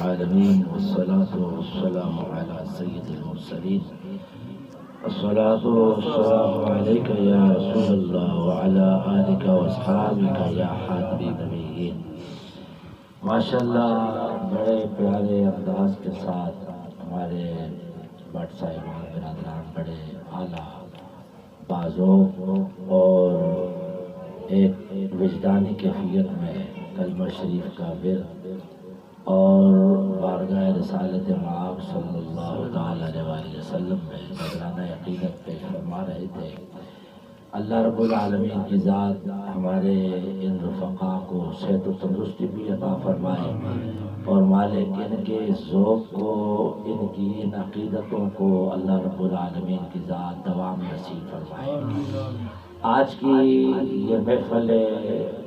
العالمين والصلاة والسلام على سيد المرسلين الصلاة والسلام عليك يا رسول الله وعلى آلك واصحابك يا حاتم النبيين۔ ماشاءاللہ بڑے پیارے انداز کے ساتھ ہمارے بٹ صاحبان برادران بڑے اعلیٰ بازوق اور ایک وجدانی کیفیت میں کلمہ شریف کا ورد اور بارگاہ رسالت مآب صلی اللہ تعالیٰ علیہ وسلم میں نذرانہ عقیدت پیش فرما رہے تھے۔ اللہ رب العالمین کی ذات ہمارے ان رفقا کو صحت و تندرستی بھی عطا فرمائے اور مالک ان کے ذوق کو، ان کی ان عقیدتوں کو اللہ رب العالمین کی ذات دوام نصیب فرمائے۔ آج کی یہ محفل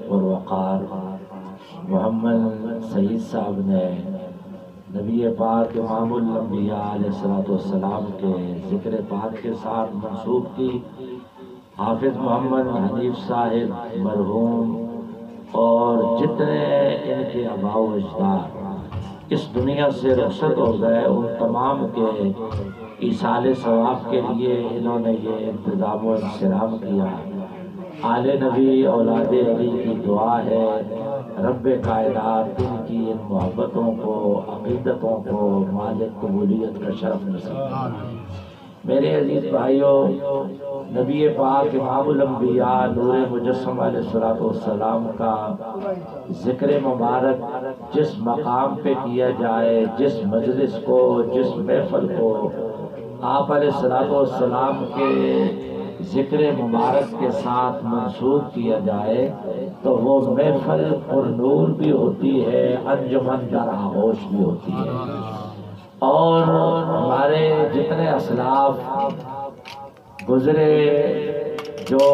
پروقار محمد سعید صاحب نے نبی پاک امام الانبیاء علیہ السلام کے ذکر پاک کے ساتھ منسوب کی۔ حافظ محمد حنیف صاحب مرحوم اور جتنے ان کے آباء و اجداد اس دنیا سے رخصت ہو گئے، ان تمام کے ایصال ثواب کے لیے انہوں نے یہ انتظام و انصرام کیا۔ آل نبی اولاد علی کی دعا ہے رب کائنات ان کی ان محبتوں کو، عقیدتوں کو مالک قبولیت کا شرف نصیب فرمائے۔ میرے عزیز بھائیوں، نبی پاک امام الانبیاء نور مجسم علیہ السلام کا ذکر مبارک جس مقام پہ کیا جائے، جس مجلس کو، جس محفل کو آپ علیہ السلام کے ذکر مبارک کے ساتھ منسوب کیا جائے تو وہ محفل پر نور بھی ہوتی ہے، انجمن در آغوش بھی ہوتی ہے۔ اور ہمارے جتنے اسلاف گزرے جو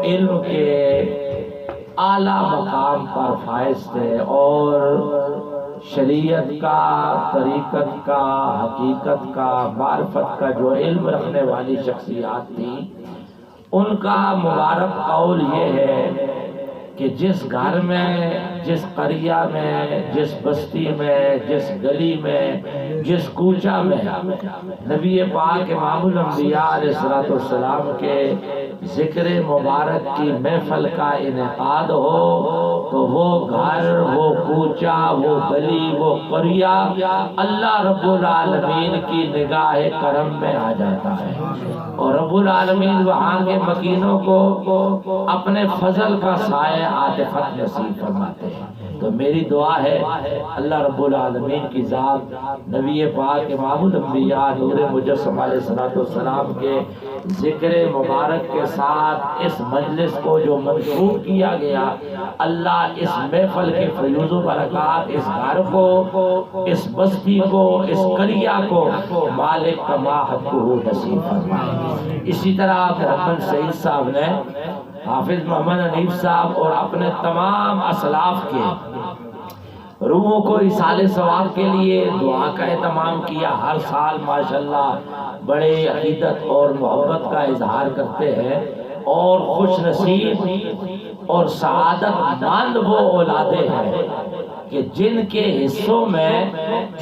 علم کے اعلیٰ مقام پر فائز تھے اور شریعت کا، طریقت کا، حقیقت کا، معرفت کا جو علم رکھنے والی شخصیات تھیں، ان کا مبارک قول یہ ہے کہ جس گھر میں، جس قریہ میں، جس بستی میں، جس گلی میں، جس کوچہ میں نبی پاک امام الانبیاء علیہ السلام کے ذکر مبارک کی محفل کا انعقاد ہو تو وہ گھر، وہ کوچہ، وہ گلی، وہ قریہ اللہ رب العالمین کی نگاہ کرم میں آ جاتا ہے اور رب العالمین وہاں کے مکینوں کو اپنے فضل کا سایہ عاطفت نصیب فرماتے ہیں۔ تو میری دعا ہے اللہ رب العالمین کی ذات نبی پاک امام الانبیاء نور مجسم علیہ السلام کے ذکر مبارک کے ساتھ اس مجلس کو جو منسوب کیا گیا، اللہ اس محفل کے فیوز و برکات اس گھر کو، اس بستی کو، اس قریہ کو مالک کما حقہ نصیب فرمائے۔ اسی طرح محمد سعید صاحب نے حافظ محمد حنیف صاحب اور اپنے تمام اسلاف کے روحوں کو ایصال ثواب کے لیے دعا کا اہتمام کیا۔ ہر سال ماشاءاللہ بڑے عقیدت اور محبت کا اظہار کرتے ہیں اور خوش نصیب اور سعادت مند وہ اولادیں ہیں کہ جن کے حصوں میں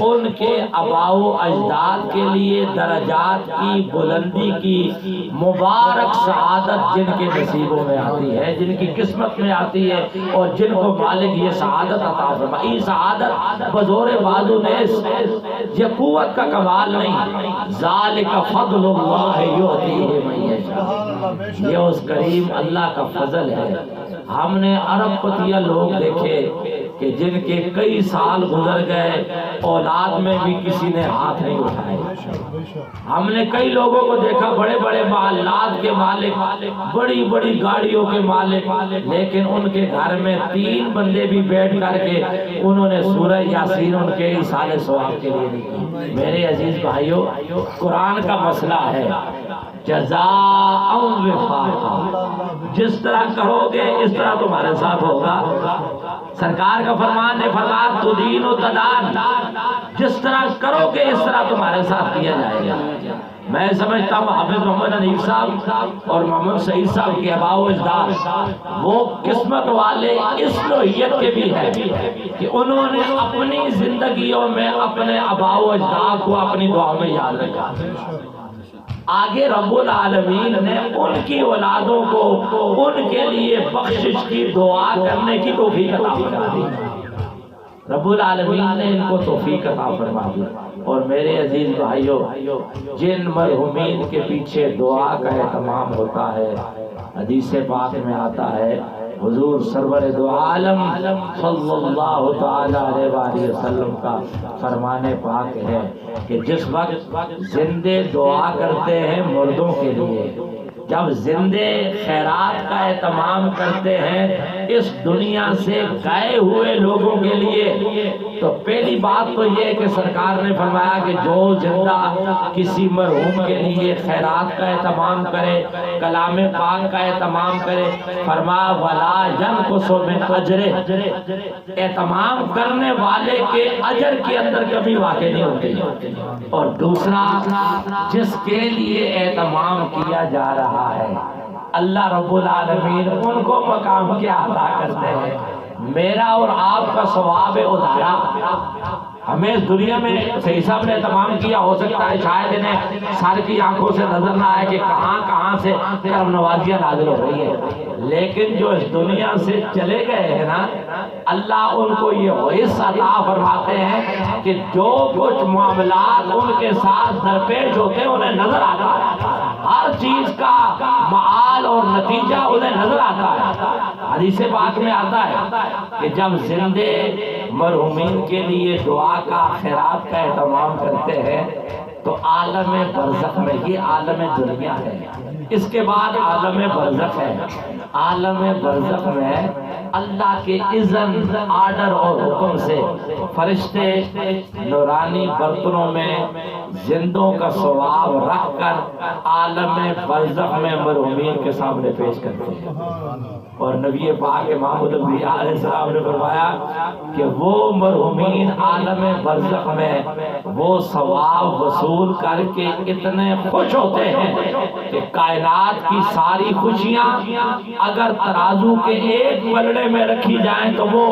ان کے آباء و اجداد کے لیے درجات کی بلندی کی مبارک سعادت جن کے نصیبوں میں آتی ہے، جن کی قسمت میں آتی ہے اور جن کو مالک یہ سعادت عطا فرمائے۔ یہ سعادت بزور بازو نیس، یہ قوت کا کمال نہیں، ذالک فضل اللہ یؤتیہ من یشاء، یہ اس کریم اللہ کا فضل ہے۔ ہم نے ارب پتیہ لوگ دیکھے کہ جن کے کئی سال گزر گئے، اولاد میں بھی کسی نے ہاتھ نہیں اٹھائے۔ ہم نے کئی لوگوں کو دیکھا بڑے بڑے محلات کے مالک، بڑی بڑی گاڑیوں کے مالک، لیکن ان کے گھر میں 3 بندے بھی بیٹھ کر کے انہوں نے سورہ یاسین ان کے ایصال ثواب کے لیے نہیں کی۔ میرے عزیز بھائیوں، قرآن کا مسئلہ ہے جزاء وفاقا، جس طرح کرو گے اس طرح تمہارے ساتھ ہوگا۔ سرکار کا فرمان ہے، فرمان تدین و تدان، جس طرح کرو گے اس طرح تمہارے ساتھ کیا جائے گا۔ میں سمجھتا ہوں حافظ محمد حنیف صاحب اور محمد سعید صاحب کے آباء و اجداد وہ قسمت والے اس نوعیت کے بھی ہیں کہ انہوں نے اپنی زندگیوں میں اپنے آباء و اجداد کو اپنی دعاؤں میں یاد رکھا۔ آگے رب العالمین نے ان کی اولادوں کو ان کے لیے بخشش کی دعا کرنے کی توفیق عطا فرما دی۔ رب العالمین نے ان کو توفیق عطا فرما دی۔ اور میرے عزیز بھائیوں، جن مرحومین کے پیچھے دعا کا اہتمام ہوتا ہے، حدیث پاک میں آتا ہے حضور سرور دو عالم صلی اللہ تعالی علیہ وآلہ وسلم کا فرمان پاک ہے کہ جس وقت زندے دعا کرتے ہیں مردوں کے لیے، جب زندے خیرات کا اہتمام کرتے ہیں اس دنیا سے گئے ہوئے لوگوں کے لیے، تو پہلی بات تو یہ کہ سرکار نے فرمایا کہ جو زندہ کسی مرحوم کے لیے خیرات کا اہتمام کرے، کلام پاک کا اہتمام کرے، فرمایا وَلَا يَنْقُصُ مِنْ أَجْرِهِ، اہتمام کرنے والے کے اجر کے اندر کبھی واقع نہیں ہوتی۔ اور دوسرا، جس کے لیے اہتمام کیا جا رہا ہے اللہ رب العالمین ان کو مقام کیا عطا کرتے ہیں۔ میرا اور آپ کا ثواب ادھارا ہمیں اس دنیا میں صحیح صاحب نے اہتمام کیا، ہو سکتا ہے شاید انہیں سر کی آنکھوں سے نظر نہ آئے کہ کہاں کہاں سے کرم نوازیاں نازل ہو رہی ہیں، لیکن جو اس دنیا سے چلے گئے ہیں نا، اللہ ان کو یہ حص عطا فرماتے ہیں کہ جو کچھ معاملات ان کے ساتھ درپیش ہوتے ہیں انہیں نظر آتا ہے، ہر چیز کا معال اور نتیجہ انہیں نظر آتا ہے۔ حدیث پاک میں آتا ہے کہ جب زندے مرحومین کے لیے دعا کا خیرات کا اہتمام کرتے ہیں تو عالم برزخ میں، یہ عالم دنیا ہے، اس کے بعد عالم برزخ ہے۔ عالم برزخ میں اللہ کے اذن، آرڈر اور حکم سے فرشتے نورانی برتنوں میں زندوں کا ثواب رکھ کر عالم برزخ میں مرحومین کے سامنے پیش کرتے ہیں۔ اور نبی پاک امام الانبیاء علیہ السلام نے فرمایا کہ وہ مرحومین عالم برزخ میں وہ ثواب وصول کر کے اتنے خوش ہوتے ہیں کہ کائنات کی ساری خوشیاں اگر ترازو کے ایک پلڑے میں رکھی جائیں تو وہ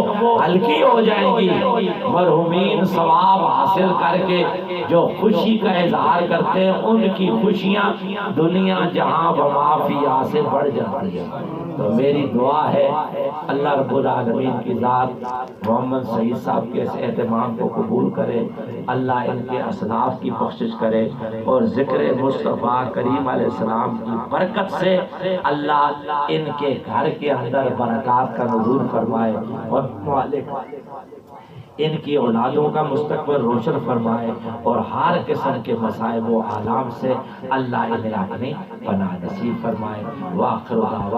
ہلکی ہو جائیں گی۔ مرحومین ثواب حاصل کر کے جو خوشی کا اظہار کرتے ہیں ان کی خوشیاں دنیا جہاں بمافیہ سے بڑھ جاتی ہیں۔ تو میری دعا ہے اللہ رب العالمین کی ذات محمد سعید صاحب کے اس اہتمام کو قبول کرے، اللہ ان کے اسلاف کی بخشش کرے، اور ذکر مصطفیٰ کریم علیہ السلام کی برکت سے اللہ ان کے گھر کے اندر برکات کا نزول فرمائے، اور مالک ان کی اولادوں کا مستقبل روشن فرمائے، اور ہر قسم کے مصائب و آلام سے اللہ انہیں اپنی پناہ نصیب فرمائے۔ وآخر دعوانا